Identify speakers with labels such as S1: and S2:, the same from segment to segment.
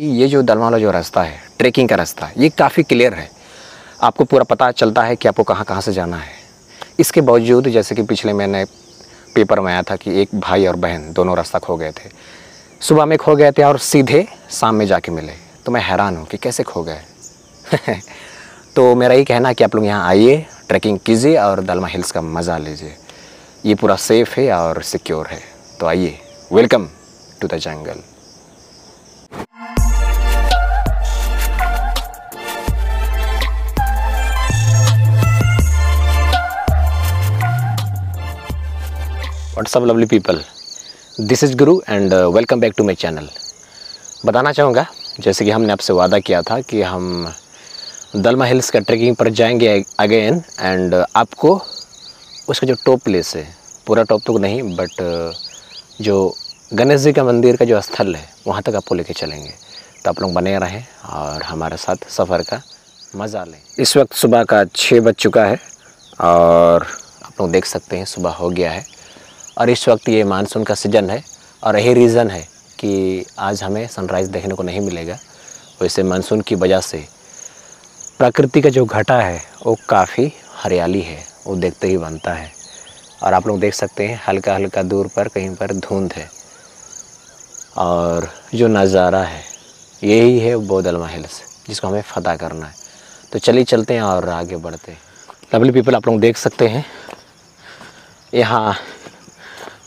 S1: ये जो दलमा वाला जो रास्ता है, ट्रैकिंग का रास्ता, ये काफ़ी क्लियर है। आपको पूरा पता चलता है कि आपको कहाँ कहाँ से जाना है। इसके बावजूद जैसे कि पिछले महीने पेपर में आया था कि एक भाई और बहन दोनों रास्ता खो गए थे। सुबह में खो गए थे और सीधे शाम में जाके मिले। तो मैं हैरान हूँ कि कैसे खो गए। तो मेरा ये कहना है कि आप लोग यहाँ आइए, ट्रैकिंग कीजिए और दलमा हिल्स का मज़ा लीजिए। ये पूरा सेफ़ है और सिक्योर है। तो आइए, welcome to the jungle. What's up lovely people, this is Guru and welcome back to my channel. बताना चाहूँगा जैसे कि हमने आपसे वादा किया था कि हम दलमा हिल्स का ट्रैकिंग पर जाएंगे अगेन, एंड आपको उसका जो टॉप प्लेस है, पूरा टॉप तो नहीं बट जो गणेश जी का मंदिर का जो स्थल है वहाँ तक आपको लेके चलेंगे। तो आप लोग बने रहें और हमारे साथ सफ़र का मज़ा लें। इस वक्त सुबह का 6 बज चुका है और आप लोग देख सकते हैं सुबह हो गया है। और इस वक्त ये मानसून का सीज़न है और यही रीज़न है कि आज हमें सनराइज़ देखने को नहीं मिलेगा। वैसे मानसून की वजह से प्रकृति का जो घटा है वो काफ़ी हरियाली है, वो देखते ही बनता है। और आप लोग देख सकते हैं हल्का हल्का दूर पर कहीं पर धुंध है और जो नज़ारा है यही है वो दलमा हिल्स जिसको हमें फ़तह करना है। तो चलिए चलते हैं और आगे बढ़ते हैं। लवली पीपल, आप लोग देख सकते हैं यहाँ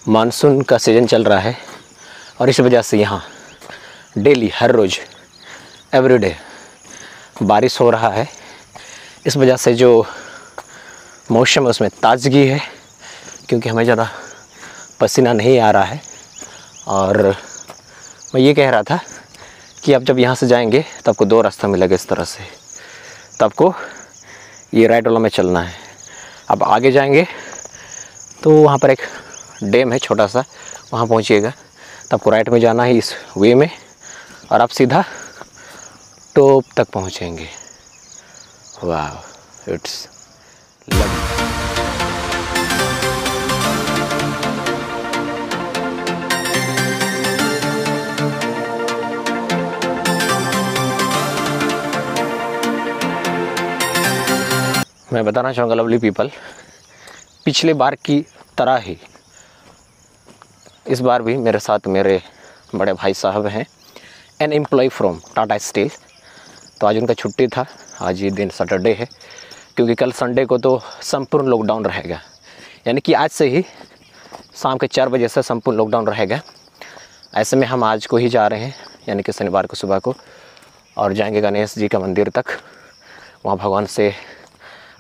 S1: मानसून का सीज़न चल रहा है और इस वजह से यहाँ डेली हर रोज़ एवरीडे बारिश हो रहा है। इस वजह से जो मौसम है उसमें ताजगी है, क्योंकि हमें ज़्यादा पसीना नहीं आ रहा है। और मैं ये कह रहा था कि आप जब यहाँ से जाएंगे तो आपको 2 रास्ता मिलेगा इस तरह से। तो आपको ये राइट वाला में चलना है। आप आगे जाएंगे तो वहाँ पर एक डैम है छोटा सा, वहाँ पहुँचिएगा। तो आपको राइट में जाना है इस वे में और आप सीधा टॉप तक पहुँचेंगे। वाह, इट्स लवली। मैं बताना चाहूँगा लवली पीपल, पिछले बार की तरह ही इस बार भी मेरे साथ मेरे बड़े भाई साहब हैं, an employee from Tata steel. तो आज उनका छुट्टी था, आज ये दिन सैटरडे है, क्योंकि कल संडे को तो संपूर्ण लॉकडाउन रहेगा। यानी कि आज से ही शाम के 4 बजे से संपूर्ण लॉकडाउन रहेगा। ऐसे में हम आज को ही जा रहे हैं, यानी कि शनिवार को सुबह को, और जाएंगे गणेश जी का मंदिर तक। वहाँ भगवान से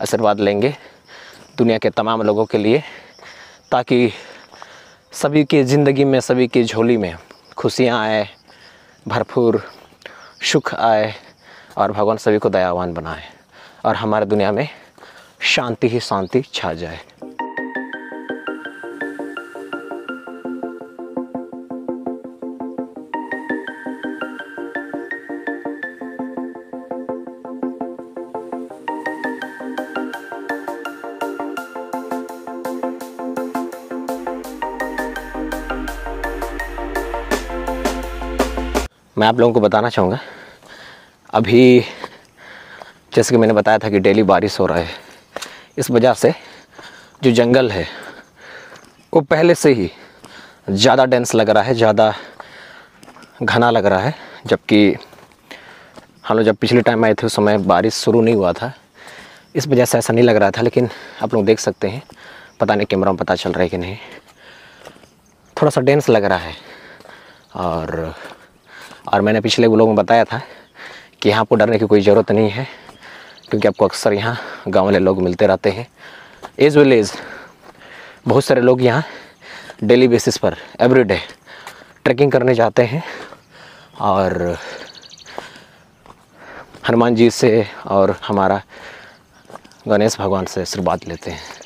S1: आशीर्वाद लेंगे दुनिया के तमाम लोगों के लिए, ताकि सभी की ज़िंदगी में, सभी की झोली में खुशियाँ आए, भरपूर सुख आए और भगवान सभी को दयावान बनाए और हमारे दुनिया में शांति ही शांति छा जाए। मैं आप लोगों को बताना चाहूँगा, अभी जैसे कि मैंने बताया था कि डेली बारिश हो रहा है। इस वजह से जो जंगल है वो पहले से ही ज़्यादा डेंस लग रहा है, ज़्यादा घना लग रहा है। जबकि हम लोग जब पिछले टाइम आए थे उस समय बारिश शुरू नहीं हुआ था, इस वजह से ऐसा नहीं लग रहा था। लेकिन आप लोग देख सकते हैं, पता नहीं कैमरा में पता चल रहा है कि नहीं, थोड़ा सा डेंस लग रहा है। और मैंने पिछले व्लॉग में बताया था कि यहाँ आपको डरने की कोई ज़रूरत नहीं है, क्योंकि आपको अक्सर यहाँ गाँव वाले लोग मिलते रहते हैं। एज वेल एज बहुत सारे लोग यहाँ डेली बेसिस पर एवरीडे ट्रैकिंग करने जाते हैं और हनुमान जी से और हमारा गणेश भगवान से आशीर्वाद लेते हैं।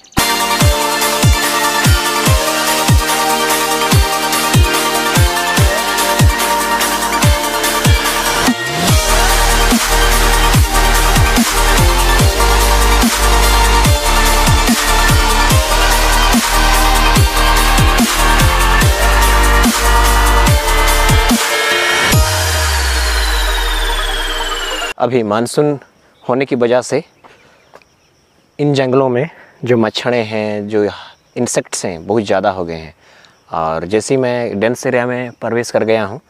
S1: अभी मानसून होने की वजह से इन जंगलों में जो मच्छरें हैं, जो इंसेक्ट्स हैं, बहुत ज़्यादा हो गए हैं। और जैसे ही मैं डेंस एरिया में प्रवेश कर गया हूँ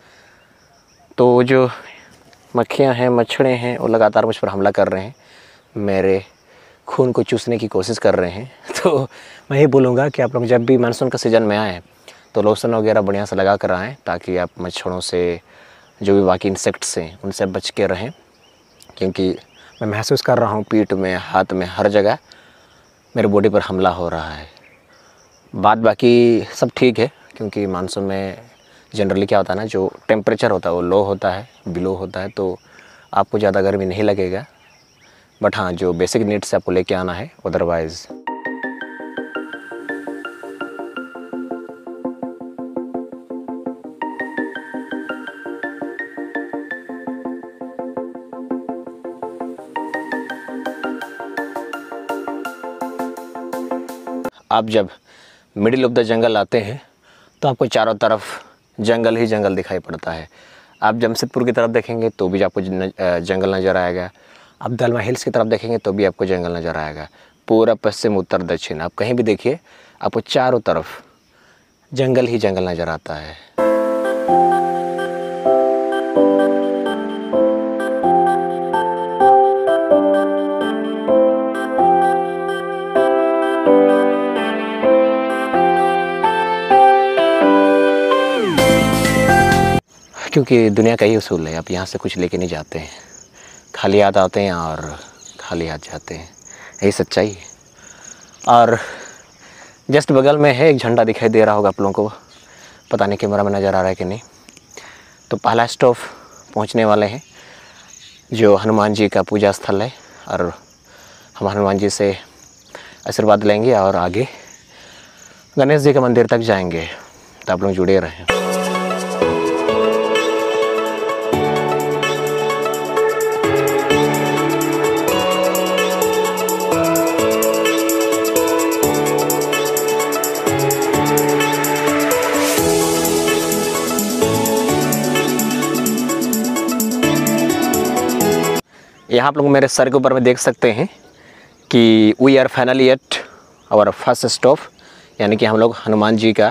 S1: तो जो मक्खियाँ हैं, मच्छरें हैं, वो लगातार मुझ पर हमला कर रहे हैं, मेरे खून को चूसने की कोशिश कर रहे हैं। तो मैं ये बोलूँगा कि आप लोग जब भी मानसून का सीज़न में आएँ तो लोशन वगैरह बढ़िया से लगा कर आएँ, ताकि आप मच्छरों से, जो भी बाकी इंसेक्ट्स हैं, उनसे बच के रहें। क्योंकि मैं महसूस कर रहा हूँ पीठ में, हाथ में, हर जगह मेरे बॉडी पर हमला हो रहा है। बाकी सब ठीक है, क्योंकि मानसून में जनरली क्या होता है ना, जो टेम्परेचर होता है वो लो होता है, बिलो होता है, तो आपको ज़्यादा गर्मी नहीं लगेगा। बट हाँ, जो बेसिक नीड्स आपको लेके आना है, अदरवाइज़ आप जब मिडिल ऑफ द जंगल आते हैं तो आपको चारों तरफ जंगल ही जंगल दिखाई पड़ता है। आप जमशेदपुर की तरफ देखेंगे तो भी आपको जंगल नज़र आएगा। आप दलमा हिल्स की तरफ देखेंगे तो भी आपको जंगल नज़र आएगा। पूरा पश्चिम, उत्तर, दक्षिण, आप कहीं भी देखिए, आपको चारों तरफ जंगल ही जंगल नज़र आता है। क्योंकि दुनिया का ही उसूल है, आप यहाँ से कुछ लेके नहीं जाते हैं, खाली हाथ आते हैं और खाली हाथ जाते हैं, यही सच्चाई है। और जस्ट बगल में है एक झंडा, दिखाई दे रहा होगा आप लोगों को, पता नहीं कैमरा में नज़र आ रहा है कि नहीं। तो पहला स्टॉप पहुँचने वाले हैं, जो हनुमान जी का पूजा स्थल है, और हम हनुमान जी से आशीर्वाद लेंगे और आगे गणेश जी के मंदिर तक जाएंगे। तो आप लोग जुड़े रहें। यहाँ आप लोग मेरे सर के ऊपर में देख सकते हैं कि we are finally at our first stop, यानी कि हम लोग हनुमान जी का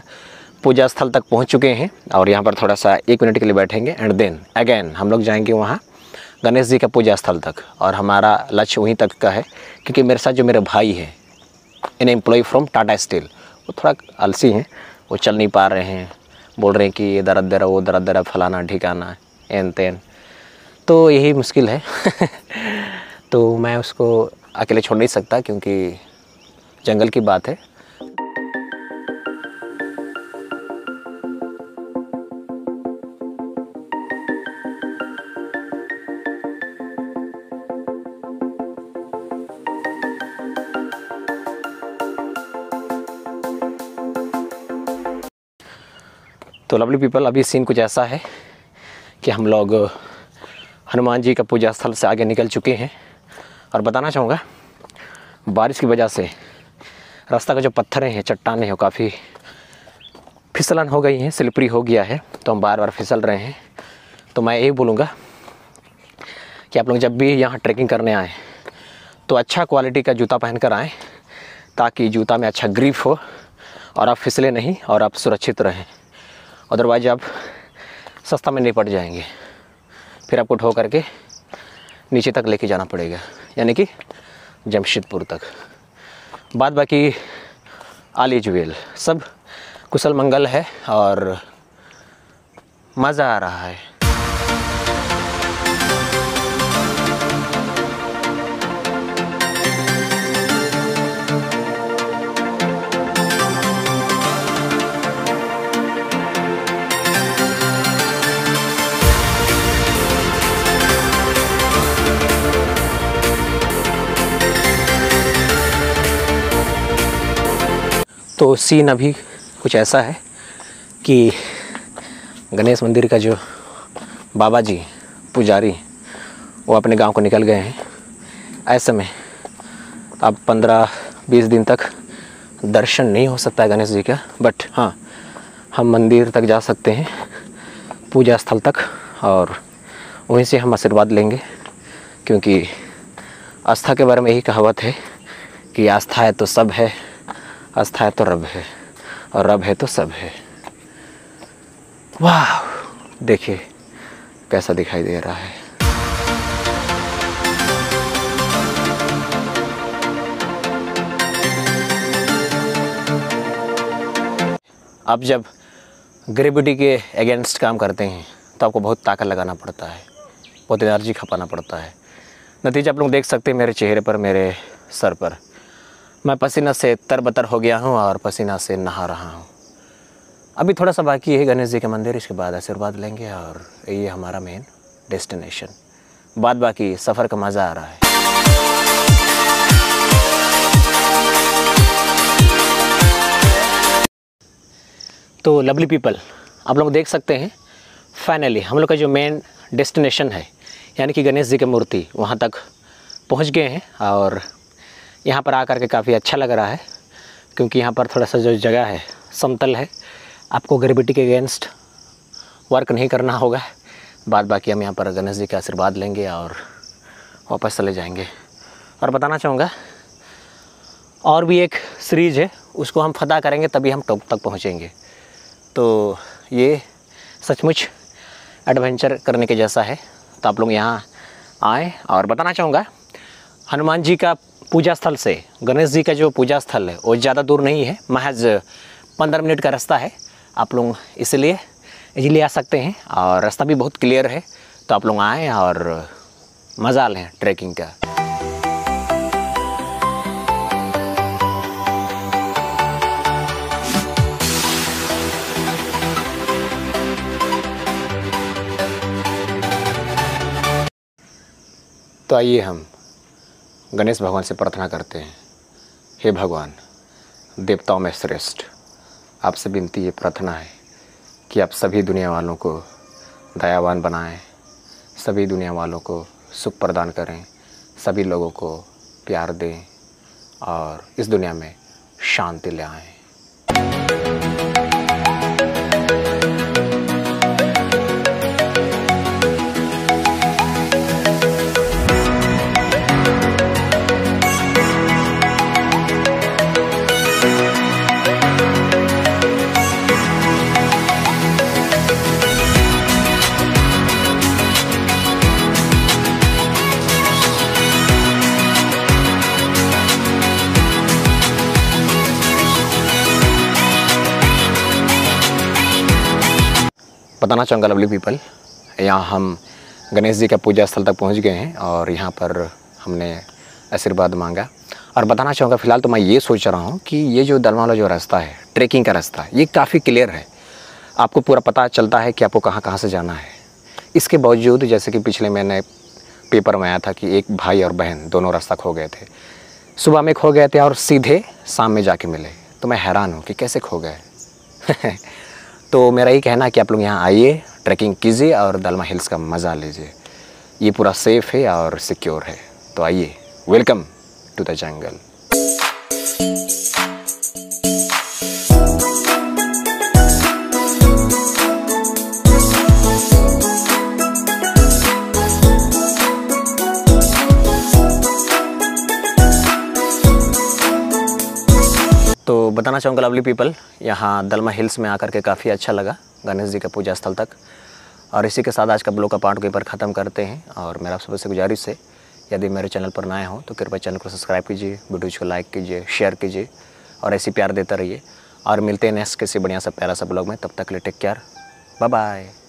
S1: पूजा स्थल तक पहुँच चुके हैं। और यहाँ पर थोड़ा सा 1 मिनट के लिए बैठेंगे एंड देन अगेन हम लोग जाएंगे वहाँ गणेश जी का पूजा स्थल तक। और हमारा लक्ष्य वहीं तक का है, क्योंकि मेरे साथ जो मेरे भाई हैं, इन एम्प्लॉय फ्रॉम टाटा स्टील, वो थोड़ा आलसी हैं, वो चल नहीं पा रहे हैं, बोल रहे हैं कि ये दर्द दे रहा, वो दर्द दे रहा, फलाना ठिकाना, एन तेन, तो यही मुश्किल है। तो मैं उसको अकेले छोड़ नहीं सकता, क्योंकि जंगल की बात है। तो लवली पीपल, अभी सीन कुछ ऐसा है कि हम लोग हनुमान जी का पूजा स्थल से आगे निकल चुके हैं। और बताना चाहूँगा, बारिश की वजह से रास्ता का जो पत्थरें हैं, चट्टानें हैं, वो काफ़ी फिसलन हो गई हैं, स्लिपरी हो गया है, तो हम बार बार फिसल रहे हैं। तो मैं यही बोलूँगा कि आप लोग जब भी यहाँ ट्रैकिंग करने आएँ तो अच्छा क्वालिटी का जूता पहन कर आएँ, ताकि जूता में अच्छा ग्रिप हो और आप फिसले नहीं और आप सुरक्षित रहें। अदरवाइज आप सस्ता में निपट जाएंगे, फिर आपको ढो करके नीचे तक लेके जाना पड़ेगा, यानी कि जमशेदपुर तक। बाद बाकी ऑल इज वेल, सब कुशल मंगल है और मज़ा आ रहा है। तो सीन अभी कुछ ऐसा है कि गणेश मंदिर का जो बाबा जी पुजारी, वो अपने गांव को निकल गए हैं। ऐसे में अब 15-20 दिन तक दर्शन नहीं हो सकता है गणेश जी का, बट हाँ, हम मंदिर तक जा सकते हैं, पूजा स्थल तक, और वहीं से हम आशीर्वाद लेंगे क्योंकि आस्था के बारे में यही कहावत है कि आस्था है तो सब है, आस्था है तो रब है, और रब है तो सब है। वाह, देखिए कैसा दिखाई दे रहा है। आप जब ग्रेविटी के अगेंस्ट काम करते हैं तो आपको बहुत ताकत लगाना पड़ता है, बहुत एनर्जी खपाना पड़ता है। नतीजा आप लोग देख सकते हैं मेरे चेहरे पर, मेरे सर पर। मैं पसीना से तरबतर हो गया हूँ और पसीना से नहा रहा हूँ। अभी थोड़ा सा बाकी है गणेश जी का मंदिर, इसके बाद आशीर्वाद लेंगे और ये हमारा मेन डेस्टिनेशन। बाद बाकी सफ़र का मज़ा आ रहा है। तो लवली पीपल, आप लोग देख सकते हैं फाइनली हम लोग का जो मेन डेस्टिनेशन है यानी कि गणेश जी की मूर्ति, वहाँ तक पहुँच गए हैं। और यहाँ पर आकर के काफ़ी अच्छा लग रहा है क्योंकि यहाँ पर थोड़ा सा जो जगह है समतल है, आपको ग्रेविटी के अगेंस्ट वर्क नहीं करना होगा। बाद बाकी हम यहाँ पर गणेश जी का आशीर्वाद लेंगे और वापस चले जाएंगे। और बताना चाहूँगा और भी एक सीरीज़ है, उसको हम फतह करेंगे तभी हम टॉप तक पहुँचेंगे। तो ये सचमुच एडवेंचर करने के जैसा है। तो आप लोग यहाँ आएँ। और बताना चाहूँगा हनुमान जी का पूजा स्थल से गणेश जी का जो पूजा स्थल है वो ज़्यादा दूर नहीं है, महज 15 मिनट का रास्ता है। आप लोग इसलिए इजीली आ सकते हैं और रास्ता भी बहुत क्लियर है। तो आप लोग आएँ और मज़ा लें ट्रैकिंग का। तो आइए हम गणेश भगवान से प्रार्थना करते हैं। हे भगवान, देवताओं में श्रेष्ठ, आपसे विनती, ये प्रार्थना है कि आप सभी दुनिया वालों को दयावान बनाएं, सभी दुनिया वालों को सुख प्रदान करें, सभी लोगों को प्यार दें और इस दुनिया में शांति ले आएं। बताना चाहूँगा लवली पीपल, यहाँ हम गणेश जी का पूजा स्थल तक पहुँच गए हैं और यहाँ पर हमने आशीर्वाद मांगा। और बताना चाहूँगा फ़िलहाल तो मैं ये सोच रहा हूँ कि ये जो दलमा वाला जो रास्ता है, ट्रैकिंग का रास्ता, ये काफ़ी क्लियर है। आपको पूरा पता चलता है कि आपको कहाँ कहाँ से जाना है। इसके बावजूद जैसे कि पिछले मैंने पेपर में आया था कि एक भाई और बहन दोनों रास्ता खो गए थे। सुबह में खो गए थे और सीधे शाम में जाके मिले। तो मैं हैरान हूँ कि कैसे खो गए। तो मेरा ये कहना है कि आप लोग यहाँ आइए, ट्रैकिंग कीजिए और दलमा हिल्स का मज़ा लीजिए। ये पूरा सेफ़ है और सिक्योर है। तो आइए, वेलकम टू द जंगल। तो बताना चाहूँगा लवली पीपल, यहाँ दलमा हिल्स में आकर के काफ़ी अच्छा लगा, गणेश जी का पूजा स्थल तक। और इसी के साथ आज का ब्लॉग का पार्ट के ऊपर ख़त्म करते हैं। और मेरा आप सबसे गुजारिश है, यदि मेरे चैनल पर नए हो तो कृपया चैनल को सब्सक्राइब कीजिए, वीडियोज़ को लाइक कीजिए, शेयर कीजिए और ऐसी प्यार देता रहिए। और मिलते हैं नेक्स्ट किसी बढ़िया सा प्यारा सा ब्लॉग में। तब तक के लिए टेक केयर, बाय बाय।